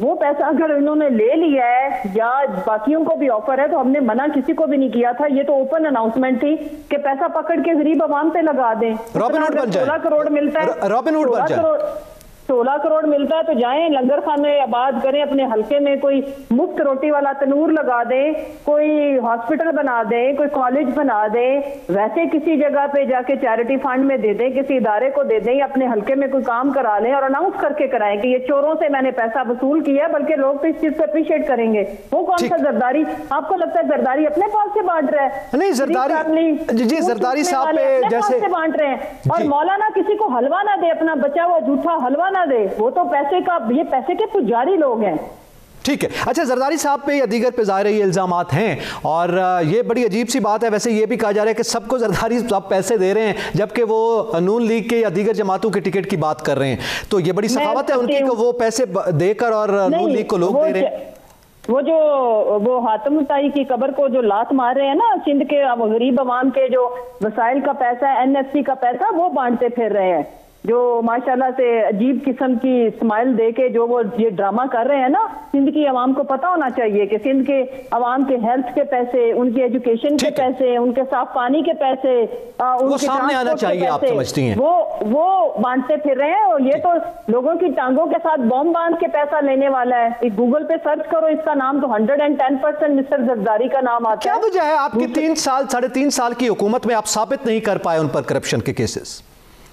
وہ پیسہ اگر انہوں نے لے لیا ہے یا باقیوں کو بھی آفر ہے تو ہم نے منع کسی کو بھی نہیں کیا تھا. یہ تو اوپن اناؤنسمنٹ تھی کہ پیسہ پکڑ کے غریب عوام پہ لگا دیں. رابن ہوڈ بن جائیں. 16 کروڑ ملتا ہے, رابن ہوڈ بن جائیں. 16 کروڑ ملتا ہے تو جائیں لنگر خانے آباد کریں, اپنے حلقے میں کوئی مفت روٹی والا تنور لگا دیں, کوئی ہاسپٹل بنا دیں, کوئی کالج بنا دیں, ویسے کسی جگہ پہ جا کے چیریٹی فنڈ میں دے دیں, کسی ادارے کو دے دیں, یا اپنے حلقے میں کوئی کام کرا لیں اور اناؤنس کر کے کرائیں کہ یہ چوروں سے میں نے پیسہ وصول کیا, بلکہ لوگ تو اس چیز کو اپریشیٹ کریں گے. وہ کون سا زرداری آپ کو لگتا ہے زرداری اپنے پاس سے بانٹ رہا ہے؟ نہیں زرداری, جی زرداری صاحب پہ جیسے بانٹ رہے ہیں, اور مولانا کسی کو حلوہ نہ دے, اپنا بچا ہوا جھوٹا حلوہ نہ دے, وہ تو پیسے کا, یہ پیسے کے پجاری لوگ ہیں. ٹھیک ہے. اچھا زرداری صاحب پہ یا دیگر پہ ظاہر ہے یہ الزامات ہیں اور یہ بڑی عجیب سی بات ہے. ویسے یہ بھی کہا جا رہا ہے کہ سب کو زرداری صاحب پیسے دے رہے ہیں جبکہ وہ نون لیگ کے یا دیگر جماعتوں کے ٹکٹ کی بات کر رہے ہیں, تو یہ بڑی سخاوت ہے ان کی کہ وہ پیسے دے کر اور نون لیگ کو لوگ دے رہے ہیں. وہ حاتم الطائی کی قبر کو جو لات مار رہے ہیں نا سندھ کے غریب عوام کے, جو وسائل کا پیسہ ہے, این ایف سی کا پیسہ, وہ بانٹتے پھر رہے ہیں, جو ماشاءاللہ سے عجیب قسم کی اسمائل دے کے جو وہ یہ ڈرامہ کر رہے ہیں نا. سندھ کی عوام کو پتہ ہونا چاہیے کہ سندھ کے عوام کے ہیلتھ کے پیسے, ان کی ایجوکیشن کے پیسے, ان کے صاف پانی کے پیسے, وہ سامنے آنا چاہیے. آپ سمجھتی ہیں وہ بانٹتے پھر رہے ہیں, اور یہ تو لوگوں کی ٹانگوں کے ساتھ بم باندھ کے پیسہ لینے والا ہے. گوگل پہ سرچ کرو اس کا نام تو 110% مسٹر زرداری کا نام آتا ہے. کیا وجہ ہے آپ کی 3.5 سال کی حکومت میں آپ ثابت نہیں کر پائے ان پر کرپشن کے کیسز؟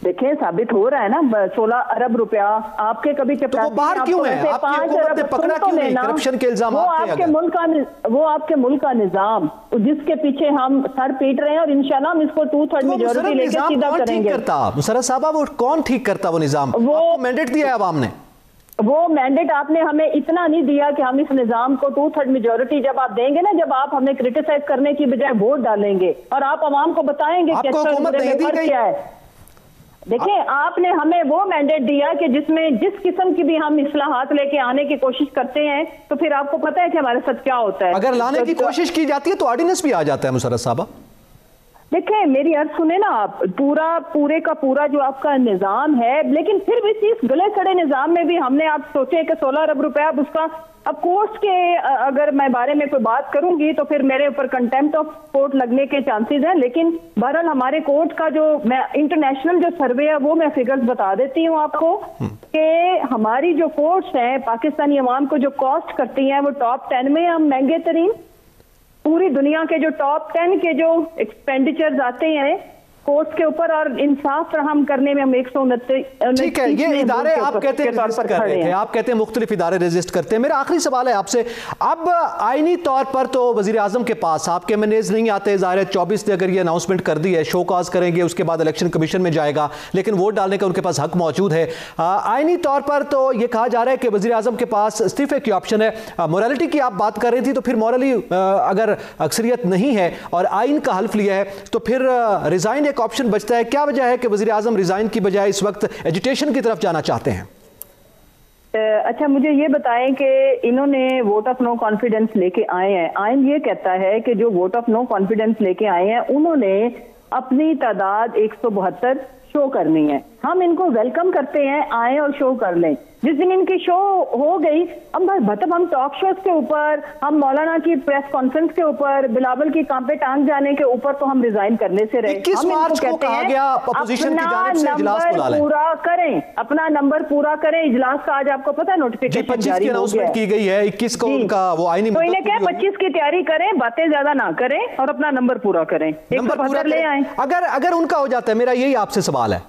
دیکھیں ثابت ہو رہا ہے نا, 16 ارب روپیہ آپ کے کبھی تو وہ باہر کیوں ہے؟ آپ کی حکومت نے پکڑا کیوں نہیں کرپشن کے الزامات پہ؟ وہ آپ کے ملک کا نظام جس کے پیچھے ہم سر پیٹ رہے ہیں, اور انشاءاللہ ہم اس کو 2/3 میجورٹی لے کے سیدھا کریں گے. مسرت صاحبہ وہ کون ٹھیک کرتا وہ نظام؟ آپ کو مینڈیٹ دیا ہے عوام نے. وہ مینڈیٹ آپ نے ہمیں اتنا نہیں دیا کہ ہم اس نظام کو 2/3 میجورٹی جب آپ دیں گے نا, جب آپ ہمیں کرٹیسائز کرنے کی بجائے ووٹ ڈالیں گے اور آپ عوام کو بتائیں گے کہ کیا ہے. دیکھیں آپ نے ہمیں وہ مینڈیٹ دیا کہ جس میں جس قسم کی بھی ہم اصلاحات لے کے آنے کی کوشش کرتے ہیں تو پھر آپ کو پتہ ہے کہ ہمارے ساتھ کیا ہوتا ہے. اگر لانے کی کوشش کی جاتی ہے تو آرڈیننس بھی آ جاتا ہے. مسرت صاحبہ دیکھیں میری عرض سنیں نا آپ, پورے کا پورا جو آپ کا نظام ہے, لیکن پھر بھی اس گلے سڑے نظام میں بھی ہم نے آپ سوچے کہ 16 ارب روپیہ اب اس کا, اب کورٹس کے اگر میں بارے میں کوئی بات کروں گی تو پھر میرے اوپر کنٹیمپٹ آف کورٹ لگنے کے چانسز ہیں. لیکن بہرحال ہمارے کورٹ کا جو میں انٹرنیشنل جو سروے ہے وہ میں فگرز بتا دیتی ہوں آپ کو کہ ہماری جو کورٹس ہیں پاکستانی عوام کو جو کاسٹ کرتی ہیں وہ ٹاپ 10 میں ہم مہنگے ترین, پوری دنیا کے جو ٹاپ 10 کے جو ایکسپینڈیچرز آتے ہیں کورٹس کے اوپر, اور انصاف فراہم کرنے میں ہم 129. ٹھیک ہے, یہ ادارے آپ کہتے ہیں ریزسٹ کر رہے ہیں, آپ کہتے ہیں مختلف ادارے ریزسٹ کرتے ہیں. میرا آخری سوال ہے آپ سے, اب آئینی طور پر تو وزیر اعظم کے پاس آپ کے منیز نہیں آتے, ظاہر ہے 24 نے اگر یہ اناؤنسمنٹ کر دی ہے, شو کاز کریں گے, اس کے بعد الیکشن کمیشن میں جائے گا, لیکن ووٹ ڈالنے کا ان کے پاس حق موجود ہے. آئینی طور پر تو یہ کہا جا رہا ہے کہ وزیر اعظم کے پاس استعفے کی آپشن ہے. موریلٹی کی آپ بات کر رہی تھی, تو پھر مورلی اگر اکثریت نہیں ہے اور آئین کا حلف لیا ہے تو پھر ریزائن ایک آپشن بچتا ہے. کیا وجہ ہے کہ وزیر اعظم ریزائن کی بجائے اس وقت ایجوٹیشن کی طرف جانا چاہتے ہیں؟ اچھا مجھے یہ بتائیں کہ انہوں نے ووٹ آف نو کانفیڈنس لے کے آئے ہیں. آئین یہ کہتا ہے کہ جو ووٹ آف نو کانفیڈنس لے کے آئے ہیں انہوں نے اپنی تعداد 172 شو کرنی ہے. ہم ان کو ویلکم کرتے ہیں, آئیں اور شو کر لیں. جس دن ان کی شو ہو گئی, اب مطلب ہم ٹاک شوز کے اوپر, ہم مولانا کی پریس کانفرنس کے اوپر, بلاول کی کام پہ ٹانگ جانے کے اوپر تو ہم ریزائن کرنے سے رہے. 21 مارچ کو کہا گیا اپوزیشن کی جانب سے اجلاس بلا لیں, پورا کریں, اپنا نمبر پورا کریں. اجلاس کا آج آپ کو پتہ ہے نوٹیفیکیشن جاری ہو گیا ہے, کی گئی ہے 21 کو ان کا وہ آئینی, تو انہیں کہے 25 کی تیاری کریں, باتیں زیادہ نہ کریں اور اپنا نمبر پورا کریں, 172 لے آئیں. اگر ان کا ہو جاتا ہے, میرا یہی آپ سے سوال ہے,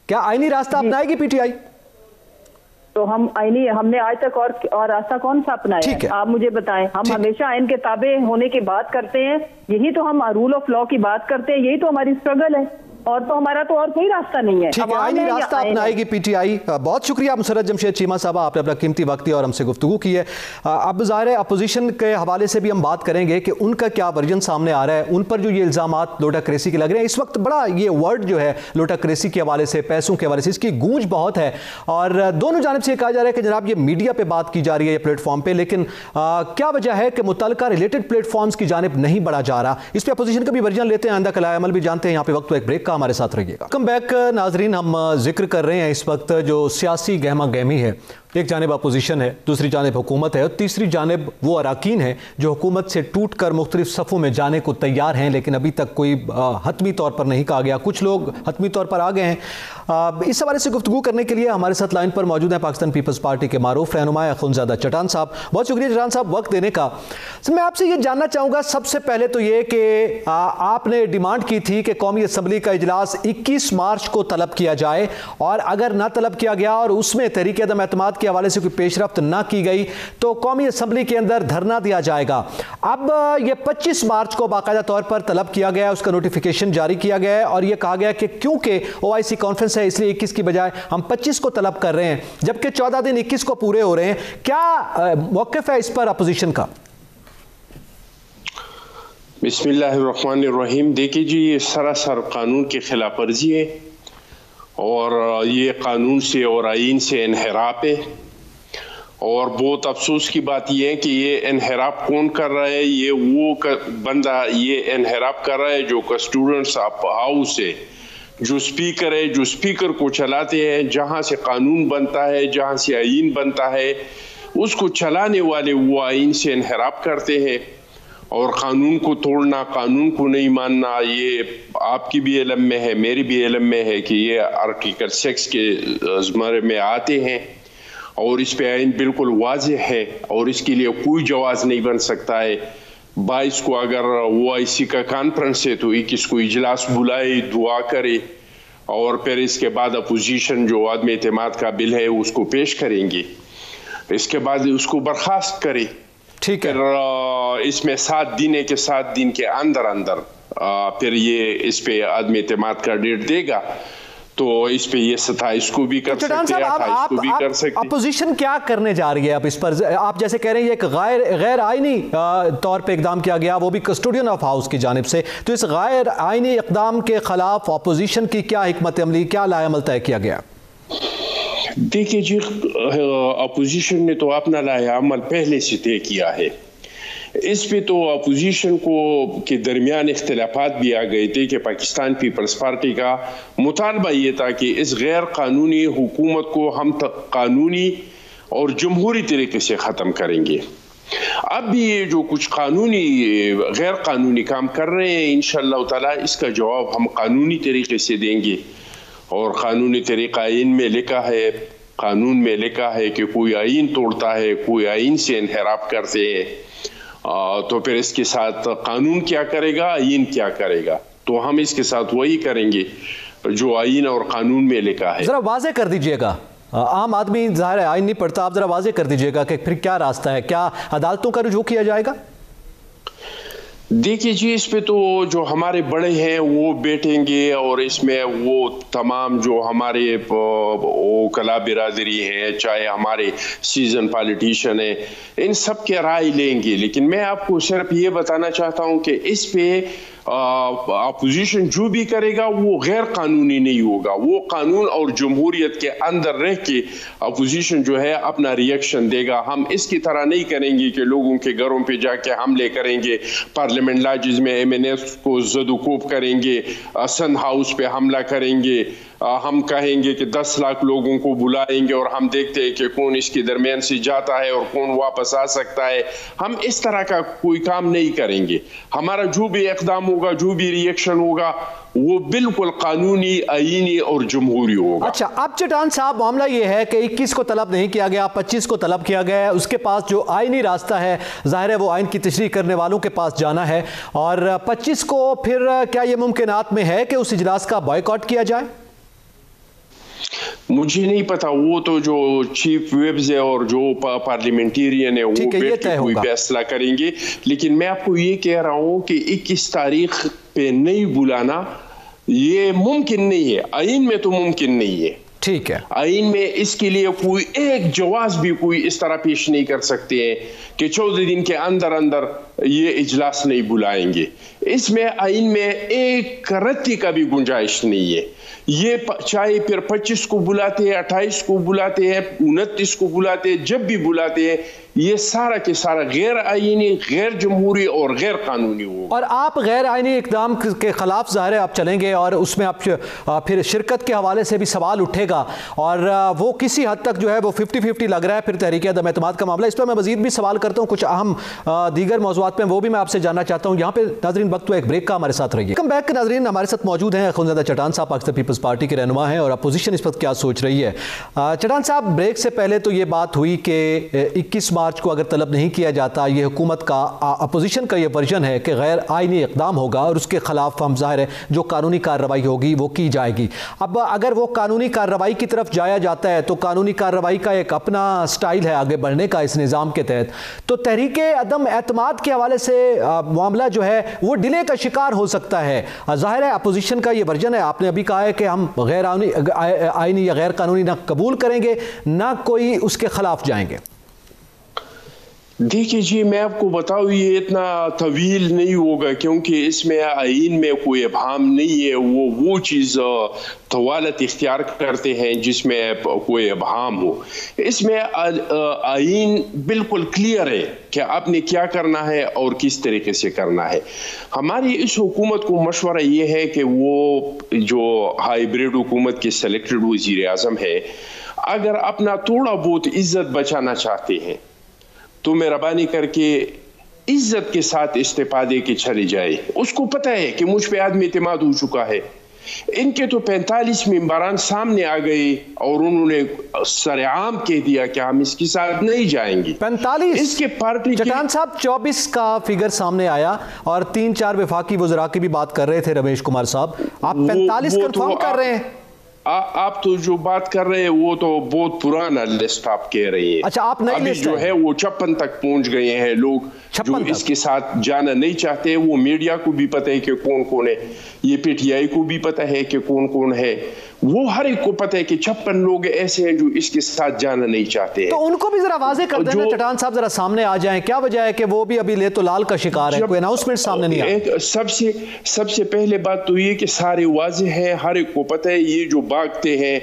کیا آئینی راستہ اپنائے گی پی ٹی آئی؟ تو ہم نے آج تک اور راستہ کون سا اپنایا ہے؟ آپ مجھے بتائیں. ہم ہمیشہ آئین کے تابع ہونے کی بات کرتے ہیں, یہی تو ہم رول آف لا کی بات کرتے ہیں, یہی تو ہماری اسٹرگل ہے, اور تو ہمارا تو اور کوئی راستہ نہیں ہے. ٹھیک ہے, آئینی راستہ اپنائے گی پی ٹی آئی. بہت شکریہ مسرت جمشید چیمہ صاحبہ, آپ نے اپنا قیمتی وقت دیا اور ہم سے گفتگو کی ہے. اب ظاہر ہے اپوزیشن کے حوالے سے بھی ہم بات کریں گے کہ ان کا کیا ورژن سامنے آ رہا ہے, ان پر جو یہ الزامات لوٹاکریسی کے لگ رہے ہیں. اس وقت بڑا یہ ورڈ جو ہے لوٹاکریسی کے حوالے سے, پیسوں کے حوالے سے, اس کی گونج بہت ہے, اور دونوں جانب سے یہ کہا جا رہا ہے کہ جناب یہ میڈیا پہ بات کی جا رہی ہے, یہ پلیٹ فارم پہ, لیکن کیا وجہ ہے کہ متعلقہ ریلیٹڈ پلیٹ فارمز کی جانب نہیں بڑھا جا رہا؟ اس پہ اپوزیشن کا بھی ورژن لیتے ہیں, آئندہ کلائے عمل بھی جانتے ہیں. یہاں پہ وقت تو ایک بریک کا, ہمارے ساتھ رہیے گا. ویلکم بیک ناظرین. ہم ذکر کر رہے ہیں اس وقت جو سیاسی گہما گہمی ہے ایک جانب اپوزیشن ہے، دوسری جانب حکومت ہے، اور تیسری جانب وہ اراکین ہیں جو حکومت سے ٹوٹ کر مختلف صفوں میں جانے کو تیار ہیں، لیکن ابھی تک کوئی حتمی طور پر نہیں کہا گیا۔ کچھ لوگ حتمی طور پر آ گئے ہیں۔ اس حوالے سے گفتگو کرنے کے لیے ہمارے ساتھ لائن پر موجود ہیں پاکستان پیپلز پارٹی کے معروف رہنما اخوندزادہ چٹان صاحب۔ بہت شکریہ چٹان صاحب وقت دینے کا۔ میں آپ سے یہ جاننا چاہوں گا سب سے پہلے تو یہ کہ آپ نے ڈیمانڈ کی تھی کہ قومی اسمبلی کا اجلاس 21 مارچ کو طلب کیا جائے، اور اگر نہ طلب کیا گیا اور اس میں تحریک عدم اعتماد کے حوالے سے کوئی پیش رفت نہ کی گئی تو قومی اسمبلی کے اندر دھرنا دیا جائے گا۔ اب یہ 25 مارچ کو باقاعدہ طور پر طلب کیا گیا، اس کا نوٹیفیکیشن جاری کیا گیا ہے، اور یہ کہا گیا کہ کیونکہ OIC کانفرنس ہے اس لیے 21 کی بجائے ہم 25 کو طلب کر رہے ہیں، جبکہ 14 دن 21 کو پورے ہو رہے ہیں۔ کیا موقف ہے اس پر اپوزیشن کا؟ بسم اللہ الرحمن الرحیم۔ دیکھیے جی، یہ سراسر قانون کی خلاف ورزی ہے، اور یہ قانون سے اور آئین سے انحراف ہے، اور بہت افسوس کی بات یہ ہے کہ یہ انحراف کون کر رہا ہے؟ یہ وہ بندہ یہ انحراف کر رہا ہے جو اسٹوڈنٹس آف ہاؤس ہے، جو اسپیکر ہے، جو اسپیکر کو چلاتے ہیں، جہاں سے قانون بنتا ہے، جہاں سے آئین بنتا ہے، اس کو چلانے والے وہ آئین سے انحراف کرتے ہیں، اور قانون کو توڑنا، قانون کو نہیں ماننا، یہ آپ کی بھی علم میں ہے، میری بھی علم میں ہے کہ یہ آرٹیکل 6 کے زمرے میں آتے ہیں، اور اس پہ آئین بالکل واضح ہے، اور اس کے لیے کوئی جواز نہیں بن سکتا ہے۔ 22 کو اگر OIC کا کانفرنس ہے تو 21 کو اجلاس بلائے، دعا کرے، اور پھر اس کے بعد اپوزیشن جو عدم اعتماد کا بل ہے اس کو پیش کریں گے، اس کے بعد اس کو برخاست کرے۔ ٹھیک ہے، اس میں 7 دن ہے کہ 7 دن کے اندر پھر یہ اس پہ عدم اعتماد کا ڈیٹ دے گا، تو اس پہ یہ 27 کو بھی کر سکتے ہیں، 28 کو بھی کر سکتے ہیں۔ اپوزیشن کیا کرنے جا رہی ہے اب اس پر؟ آپ جیسے کہہ رہے ہیں یہ ایک غیر آئینی طور پہ اقدام کیا گیا، وہ بھی کسٹوڈین آف ہاؤس کی جانب سے، تو اس غیر آئینی اقدام کے خلاف اپوزیشن کی کیا حکمت عملی، کیا لائحہ عمل طے کیا گیا؟ دیکھیے جی، اپوزیشن نے تو اپنا لائحہ عمل پہلے سے طے کیا ہے۔ اس پہ تو اپوزیشن کو کے درمیان اختلافات بھی آ گئے تھے کہ پاکستان پیپلز پارٹی کا مطالبہ یہ تھا کہ اس غیر قانونی حکومت کو ہم قانونی اور جمہوری طریقے سے ختم کریں گے۔ اب بھی یہ جو کچھ غیر قانونی کام کر رہے ہیں، انشاءاللہ تعالی اس کا جواب ہم قانونی طریقے سے دیں گے، اور قانونی طریقہ آئین میں لکھا ہے، قانون میں لکھا ہے کہ کوئی آئین توڑتا ہے، کوئی آئین سے انحراف کرتے ہیں، تو پھر اس کے ساتھ قانون کیا کرے گا، آئین کیا کرے گا، تو ہم اس کے ساتھ وہی کریں گے جو آئین اور قانون میں لکھا ہے۔ ذرا واضح کر دیجئے گا، عام آدمی ظاہر ہے آئین نہیں پڑھتا، آپ ذرا واضح کر دیجئے گا کہ پھر کیا راستہ ہے، کیا عدالتوں کا رجوع کیا جائے گا؟ دیکھیے جی، اس پہ تو جو ہمارے بڑے ہیں وہ بیٹھیں گے، اور اس میں وہ تمام جو ہمارے وکلاء برادری ہیں، چاہے ہمارے سیزن پالیٹیشین ہیں، ان سب کے رائے لیں گے۔ لیکن میں آپ کو صرف یہ بتانا چاہتا ہوں کہ اس پہ اپوزیشن جو بھی کرے گا وہ غیر قانونی نہیں ہوگا، وہ قانون اور جمہوریت کے اندر رہ کے اپوزیشن جو ہے اپنا ریئیکشن دے گا۔ ہم اس کی طرح نہیں کریں گے کہ لوگوں کے گھروں پہ جا کے حملے کریں گے، پارلیمنٹ لاجز میں MNS کو زد و کوب کریں گے، سن ہاؤس پہ حملہ کریں گے، ہم کہیں گے کہ 10 لاکھ لوگوں کو بلائیں گے، اور ہم دیکھتے ہیں کہ کون اس کے درمیان سے جاتا ہے اور کون واپس آ سکتا ہے۔ ہم اس طرح کا کوئی کام نہیں کریں گے۔ ہمارا جو بھی اقدام ہوگا، جو بھی ریئیکشن ہوگا، وہ بالکل قانونی، آئینی اور جمہوری ہوگا۔ اچھا، اب چٹان صاحب معاملہ یہ ہے کہ 21 کو طلب نہیں کیا گیا، 25 کو طلب کیا گیا ہے، اس کے پاس جو آئینی راستہ ہے ظاہر ہے وہ آئین کی تشریح کرنے والوں کے پاس جانا ہے، اور 25 کو پھر کیا یہ ممکنات میں ہے کہ اس اجلاس کا بائیکاٹ کیا جائے؟ مجھے نہیں پتا، وہ تو جو چیف ویبز ہے اور جو پارلیمنٹیرین ہے وہ بیٹھ کے کوئی فیصلہ کریں گے، لیکن میں آپ کو یہ کہہ رہا ہوں کہ 21 تاریخ پہ نہیں بلانا یہ ممکن نہیں ہے، آئین میں تو ممکن نہیں ہے۔ ٹھیک ہے، آئین میں اس کے لیے کوئی ایک جواز بھی کوئی اس طرح پیش نہیں کر سکتے ہیں کہ 14 دن کے اندر یہ اجلاس نہیں بلائیں گے. اس میں آئین میں ایک رتی کا بھی گنجائش نہیں ہے. یہ چاہے پھر 25 کو بلاتے ہیں, 28 کو بلاتے ہیں, 29 کو بلاتے ہیں, جب بھی بلاتے ہیں, یہ سارا کے سارا غیر آئینی, غیر جمہوری اور غیر قانونی ہوگا. اور آپ غیر آئینی اقدام کے خلاف ظاہر ہے آپ چلیں گے, اور اس میں آپ پھر شرکت کے حوالے سے بھی سوال اٹھے گا, اور وہ کسی حد تک جو ہے وہ 50-50 لگ رہا ہے پھر تحریک عدم اعتماد کا معاملہ. اس پر میں مزید بھی سوال کرتا ہوں, کچھ اہم دیگر موضوعات پہ وہ بھی میں آپ سے جاننا چاہتا ہوں. یہاں پہ ناظرین وقت ہوا ایک بریک کا, ہمارے ساتھ رہیے. کم بیک ناظرین, ہمارے ساتھ موجود ہیں اخوندزادہ چٹان صاحب, پاکستان پیپلز پارٹی کے رہنما ہیں, اور اپوزیشن اس وقت کیا سوچ رہی ہے. چٹان صاحب, بریک سے پہلے تو یہ بات ہوئی کہ 21 مارچ کو اگر طلب نہیں کیا جاتا, یہ حکومت کا, اپوزیشن کا یہ ورژن ہے کہ غیر آئینی اقدام ہوگا اور اس کے خلاف ہم ظاہر ہے جو قانونی کارروائی ہوگی وہ کی جائے گی. اب اگر وہ قانونی کارروائی کی طرف جایا جاتا ہے تو قانونی کارروائی کا ایک اپنا سٹائل ہے آگے بڑھنے کا اس نظام کے تحت, تو تحریک عدم اعتماد کے حوالے سے معاملہ جو ہے وہ ڈیلے کا شکار ہو سکتا ہے. ظاہر ہے اپوزیشن کا یہ ورژن ہے, آپ نے ابھی کہا ہے کہ ہم غیر آئینی یا غیر قانونی نہ قبول کریں گے نہ کوئی اس کے خلاف جائیں گے. دیکھیے جی, میں آپ کو بتاؤں یہ اتنا طویل نہیں ہوگا کیونکہ اس میں آئین میں کوئی ابہام نہیں ہے. وہ چیز طوالت اختیار کرتے ہیں جس میں کوئی ابہام ہو. اس میں آئین بالکل کلیئر ہے کہ آپ نے کیا کرنا ہے اور کس طریقے سے کرنا ہے. ہماری اس حکومت کو مشورہ یہ ہے کہ وہ جو ہائیبریڈ حکومت کے سلیکٹڈ وزیر اعظم ہے, اگر اپنا تھوڑا بہت عزت بچانا چاہتے ہیں تو مہربانی کر کے عزت کے ساتھ استعفا دے کے چلے جائے. اس کو پتہ ہے کہ مجھ پہ عدم اعتماد ہو چکا ہے. ان کے تو 45 ممبران سامنے آ گئے اور انہوں نے سرعام کہہ دیا کہ ہم اس کے ساتھ نہیں جائیں گے. 45 اس کے پارٹی چٹان صاحب 24 کا فگر سامنے آیا, اور 3-4 وفاقی وزراء کی بھی بات کر رہے تھے رمیش کمار صاحب. آپ 45 کنفرم کر رہے ہیں؟ آپ تو جو بات کر رہے ہیں وہ تو بہت پرانا لسٹ آپ کہہ رہے ہیں. اچھا, آپ ابھی جو ہے وہ 56 تک پہنچ گئے ہیں لوگ جو اس کے ساتھ جانا نہیں چاہتے. وہ میڈیا کو بھی پتہ ہے کہ کون کون ہے, یہ پی ٹی آئی کو بھی پتہ ہے کہ کون کون ہے, وہ ہر ایک کو پتہ ہے کہ 56 لوگ ایسے ہیں جو اس کے ساتھ جانا نہیں چاہتے ہیں. تو ان کو بھی ذرا واضح کر دینا چٹان صاحب, ذرا سامنے آ جائیں. کیا وجہ ہے کہ وہ بھی ابھی لے تو لال کا شکار ہے, کوئی اناؤنسمنٹ سامنے نہیں آیا؟ سب سے پہلے بات تو یہ کہ سارے واضح ہیں, ہر ایک کو پتہ ہے. یہ جو بھاگتے ہیں,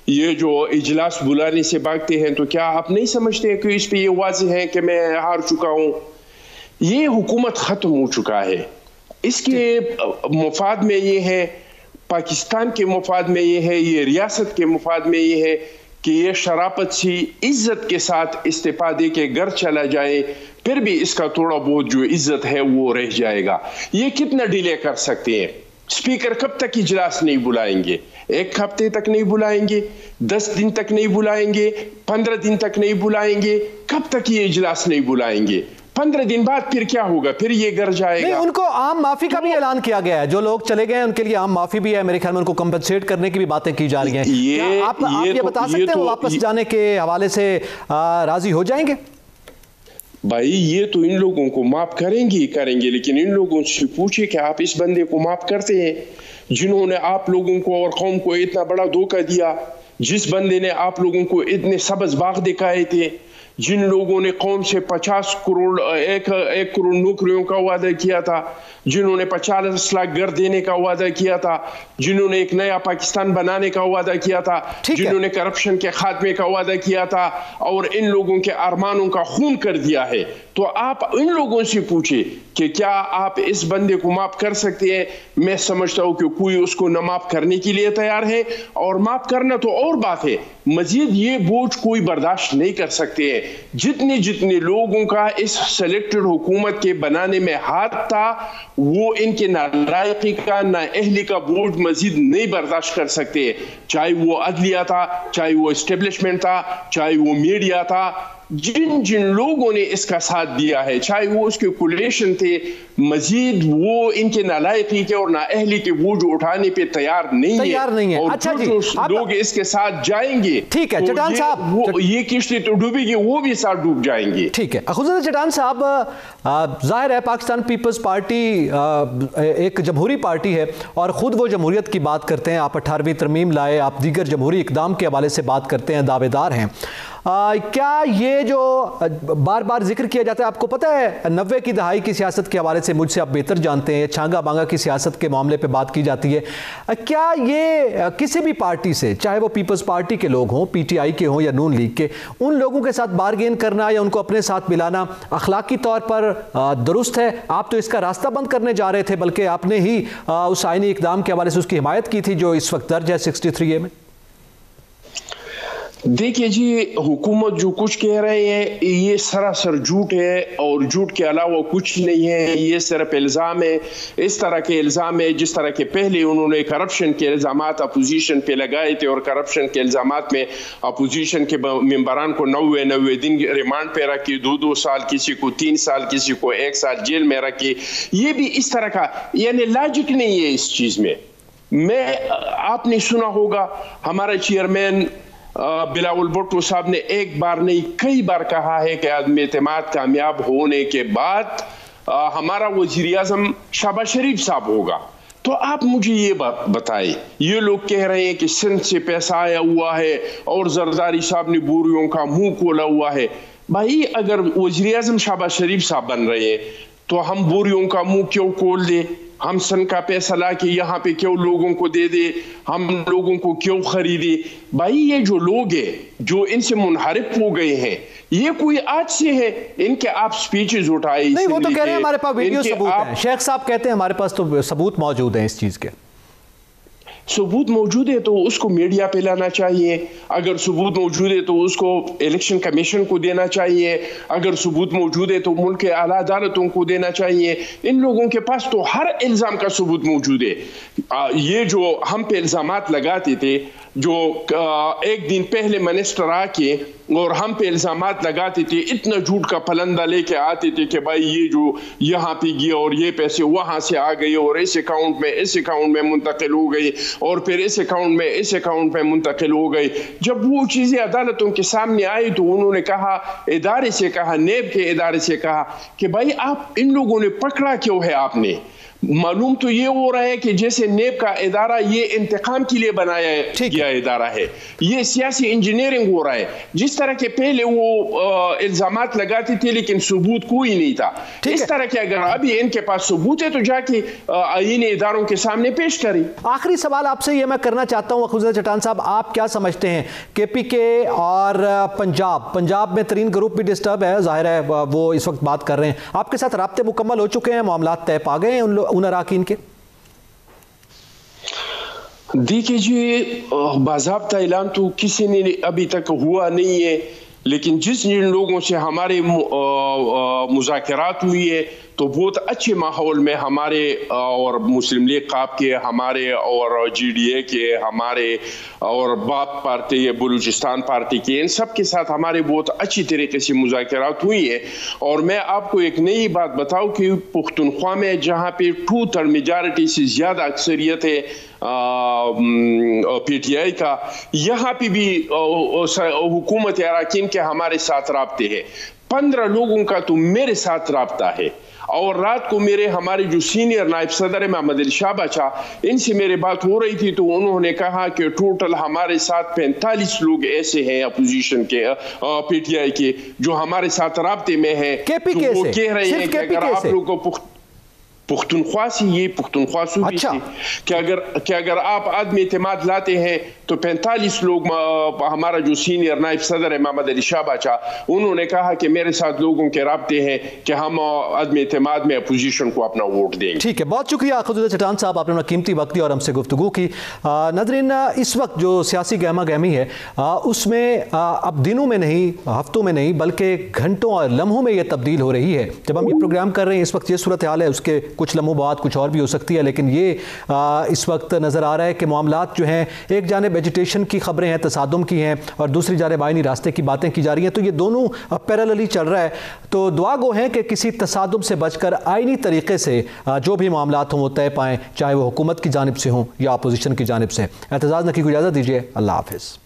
یہ جو اجلاس بلانے سے بھاگتے ہیں, تو کیا آپ نہیں سمجھتے کہ اس پہ یہ واضح ہے کہ میں ہار چکا ہوں؟ یہ حکومت ختم ہو چکا ہے. اس کے مفاد میں یہ ہے, پاکستان کے مفاد میں یہ ہے, یہ ریاست کے مفاد میں یہ ہے کہ یہ شرافت سی عزت کے ساتھ استعفا دے کے گھر چلا جائے, پھر بھی اس کا تھوڑا بہت جو عزت ہے وہ رہ جائے گا. یہ کتنا ڈیلے کر سکتے ہیں؟ اسپیکر کب تک اجلاس نہیں بلائیں گے؟ 1 ہفتے تک نہیں بلائیں گے, 10 دن تک نہیں بلائیں گے, 15 دن تک نہیں بلائیں گے, کب تک یہ اجلاس نہیں بلائیں گے؟ 15 دن بعد پھر کیا ہوگا؟ پھر یہ گھر جائے گا. نہیں, ان کو عام معافی کا بھی اعلان کیا گیا ہے, جو لوگ چلے گئے ہیں ان کے لیے عام معافی بھی ہے. میرے خیال میں ان کو کمپنسیٹ کرنے کی بھی باتیں کی جا رہی ہیں. کیا آپ یہ بتا سکتے ہیں واپس جانے کے حوالے سے راضی ہو جائیں گے؟ بھائی یہ تو ان لوگوں کو معاف کریں گے, لیکن ان لوگوں سے پوچھے کہ آپ اس بندے کو معاف کرتے ہیں جنہوں نے آپ لوگوں کو اور قوم کو اتنا بڑا دھوکہ دیا, جس بندے نے آپ لوگوں کو اتنے سبز باغ دکھائے تھے, جن لوگوں نے قوم سے 50 کروڑ 1 کروڑ نوکریوں کا وعدہ کیا تھا, جنہوں نے 50 لاکھ گھر دینے کا وعدہ کیا تھا, جنہوں نے ایک نیا پاکستان بنانے کا وعدہ کیا تھا, جنہوں نے کرپشن کے خاتمے کا وعدہ کیا تھا, اور ان لوگوں کے ارمانوں کا خون کر دیا ہے. تو آپ ان لوگوں سے پوچھیں کہ کیا آپ اس بندے کو معاف کر سکتے ہیں؟ میں سمجھتا ہوں کہ کوئی اس کو نہ معاف کرنے کے لیے تیار ہے, اور معاف کرنا تو اور بات ہے, مزید یہ بوجھ کوئی برداشت نہیں کر سکتے ہیں. جتنے لوگوں کا اس سلیکٹڈ حکومت کے بنانے میں ہاتھ تھا, وہ ان کے نالائقی کا نااہلی کا بوجھ مزید نہیں برداشت کر سکتے, چاہے وہ عدلیہ تھا, چاہے وہ اسٹیبلشمنٹ تھا, چاہے وہ میڈیا تھا. جن لوگوں نے اس کا ساتھ دیا ہے, چاہے وہ اس کے کولیشن تھے, مزید وہ ان کے نالائقی کے اور نااہلی کے بوجھ اٹھانے پہ تیار نہیں ہے. اور اچھا جی, لوگ اس کے ساتھ جائیں گے, ٹھیک ہے چٹان صاحب, یہ کشتی تو ڈوبے گی, وہ بھی ساتھ ڈوب جائیں گے. ٹھیک ہے اخوندزادہ چٹان صاحب, ظاہر ہے پاکستان پیپلز پارٹی ایک جمہوری پارٹی ہے, اور خود وہ جمہوریت کی بات کرتے ہیں. آپ 18ویں ترمیم لائے, آپ دیگر جمہوری اقدام کے حوالے سے بات کرتے ہیں, دعوے دار ہیں. کیا یہ جو بار بار ذکر کیا جاتا ہے، آپ کو پتہ ہے 90 کی دہائی کی سیاست کے حوالے سے مجھ سے آپ بہتر جانتے ہیں، چھانگا بانگا کی سیاست کے معاملے پہ بات کی جاتی ہے، کیا یہ کسی بھی پارٹی سے، چاہے وہ پیپلز پارٹی کے لوگ ہوں، پی ٹی آئی کے ہوں یا نون لیگ کے، ان لوگوں کے ساتھ بارگین کرنا یا ان کو اپنے ساتھ ملانا اخلاقی طور پر درست ہے؟ آپ تو اس کا راستہ بند کرنے جا رہے تھے، بلکہ آپ نے ہی اس آئینی اقدام کے حوالے سے اس کی حمایت کی تھی جو اس وقت درج ہے 63A میں۔ دیکھیے جی، حکومت جو کچھ کہہ رہے ہیں یہ سراسر جھوٹ ہے، اور جھوٹ کے علاوہ کچھ نہیں ہے، یہ صرف الزام ہے، اس طرح کے الزام ہے جس طرح کے پہلے انہوں نے کرپشن کے الزامات اپوزیشن پہ لگائے تھے، اور کرپشن کے الزامات میں اپوزیشن کے ممبران کو 90 دن ریمانڈ پہ رکھی، 2 سال، کسی کو 3 سال، کسی کو 1 سال جیل میں رکھی۔ یہ بھی اس طرح کا یعنی لاجک نہیں ہے اس چیز میں۔ آپ نے سنا ہوگا ہمارا چیئرمین بلاول بھٹو صاحب نے ایک بار نہیں کئی بار کہا ہے کہ عدم اعتماد کامیاب ہونے کے بعد ہمارا وزیر اعظم شہباز شریف صاحب ہوگا۔ تو آپ مجھے یہ بتائیں، یہ لوگ کہہ رہے ہیں کہ سندھ سے پیسہ آیا ہوا ہے اور زرداری صاحب نے بوریوں کا منہ کھولا ہوا ہے۔ بھائی اگر وزیر اعظم شہباز شریف صاحب بن رہے ہیں تو ہم بوریوں کا منہ کیوں کھول دیں؟ ہم سن کا پیسہ لا کے یہاں پہ کیوں لوگوں کو دے دے؟ ہم لوگوں کو کیوں خریدے؟ بھائی یہ جو لوگ ہیں جو ان سے منحرف ہو گئے ہیں، یہ کوئی آج سے ہے، ان کے آپ سپیچز اٹھائے۔ نہیں، وہ تو کہہ رہے ہیں ہمارے پاس ویڈیو ثبوت ہیں، شیخ صاحب کہتے ہیں ہمارے پاس تو ثبوت موجود ہیں اس چیز کے۔ ثبوت موجود ہے تو اس کو میڈیا پہ لانا چاہیے، اگر ثبوت موجود ہے تو اس کو الیکشن کمیشن کو دینا چاہیے، اگر ثبوت موجود ہے تو ملک کے اعلیٰ عدالتوں کو دینا چاہیے۔ ان لوگوں کے پاس تو ہر الزام کا ثبوت موجود ہے۔ یہ جو ہم پہ الزامات لگاتے تھے، جو ایک دن پہلے منسٹر آ کے اور ہم پہ الزامات لگاتے تھے، اتنا جھوٹ کا پلندہ لے کے آتے تھے کہ بھائی یہ جو یہاں پہ گیا اور یہ پیسے وہاں سے آ گئے اور اس اکاؤنٹ میں منتقل ہو گئی اور پھر اس اکاؤنٹ میں منتقل ہو گئی۔ جب وہ چیزیں عدالتوں کے سامنے آئی تو انہوں نے کہا، ادارے سے کہا، نیب کے ادارے سے کہا کہ بھائی آپ ان لوگوں نے پکڑا کیوں ہے؟ آپ نے معلوم تو یہ ہو رہا ہے کہ جیسے نیب کا ادارہ یہ انتقام کے لیے بنایا گیا ادارہ ہے، یہ سیاسی انجینئرنگ ہو رہا ہے۔ جس طرح کے پہلے وہ الزامات لگاتے تھے لیکن ثبوت کوئی نہیں تھا، اس طرح کے اگر ابھی ان کے پاس ثبوت ہے تو جا کے آئینی اداروں کے سامنے پیش کریں۔ آخری سوال آپ سے یہ میں کرنا چاہتا ہوں اخوذہ چٹان صاحب، آپ کیا سمجھتے ہیں کہ پی کے اور پنجاب میں ترین گروپ بھی ڈسٹرب ہے، ظاہر ہے وہ اس وقت بات کر رہے ہیں، آپ کے ساتھ رابطے مکمل ہو چکے ہیں، معاملات طے پا گئے ہیں ان اراکین کے؟ دیکھیے جی، باضابطہ اعلان تو کسی نے ابھی تک ہوا نہیں ہے، لیکن جن لوگوں سے ہمارے مذاکرات ہوئی ہے تو بہت اچھے ماحول میں ہمارے اور مسلم لیگ قاب کے، ہمارے اور جی ڈی اے کے، ہمارے اور باپ پارٹی، بلوچستان پارٹی کے، ان سب کے ساتھ ہمارے بہت اچھی طریقے سے مذاکرات ہوئی ہیں۔ اور میں آپ کو ایک نئی بات بتاؤں کہ پختونخوا میں جہاں پہ 2/3 میجارٹی سے زیادہ اکثریت ہے پی ٹی آئی کا، یہاں پہ بھی حکومت اراکین کے ہمارے ساتھ رابطے ہیں۔ 15 لوگوں کا تو میرے ساتھ رابطہ ہے، اور رات کو ہمارے جو سینئر نائب صدر محمد علی شاہ بچا، ان سے میرے بات ہو رہی تھی تو انہوں نے کہا کہ ٹوٹل ہمارے ساتھ 45 لوگ ایسے ہیں اپوزیشن کے، پی ٹی آئی کے، جو ہمارے ساتھ رابطے میں ہیں۔ وہ کہہ رہے ہیں کہ اگر آپ لوگوں کو پختونخوا سے، یہ پختونخوا صوبے سے، کہ اگر آپ عدم اعتماد لاتے ہیں تو 45 لوگ، ہمارا جو سینئر نائب صدر ہے محمد علی شاہ بچا، انہوں نے کہا کہ میرے ساتھ لوگوں کے رابطے ہیں کہ ہم عدم اعتماد میں اپوزیشن کو اپنا ووٹ دیں گے۔ ٹھیک ہے، بہت شکریہ اخوذہ چٹان صاحب، آپ نے اپنا قیمتی وقت دیا اور ہم سے گفتگو کی۔ ناظرین، اس وقت جو سیاسی گہما گہمی ہے اس میں اب دنوں میں نہیں، ہفتوں میں نہیں، بلکہ گھنٹوں اور لمحوں میں یہ تبدیل ہو رہی ہے۔ جب ہم یہ پروگرام کر رہے ہیں اس وقت یہ صورتحال ہے، اس کے کچھ لمحوں بعد کچھ اور بھی ہو سکتی ہے، لیکن یہ اس وقت نظر آ رہا ہے کہ معاملات جو ہیں، ایک جانب ایجیٹیشن کی خبریں ہیں، تصادم کی ہیں، اور دوسری جانب آئینی راستے کی باتیں کی جا رہی ہیں، تو یہ دونوں پیراللی چل رہا ہے۔ تو دعا گو ہیں کہ کسی تصادم سے بچ کر آئینی طریقے سے جو بھی معاملات ہوں وہ طے پائیں، چاہے وہ حکومت کی جانب سے ہوں یا اپوزیشن کی جانب سے۔ اعتزاز نقی کو اجازت دیجیے، اللہ حافظ۔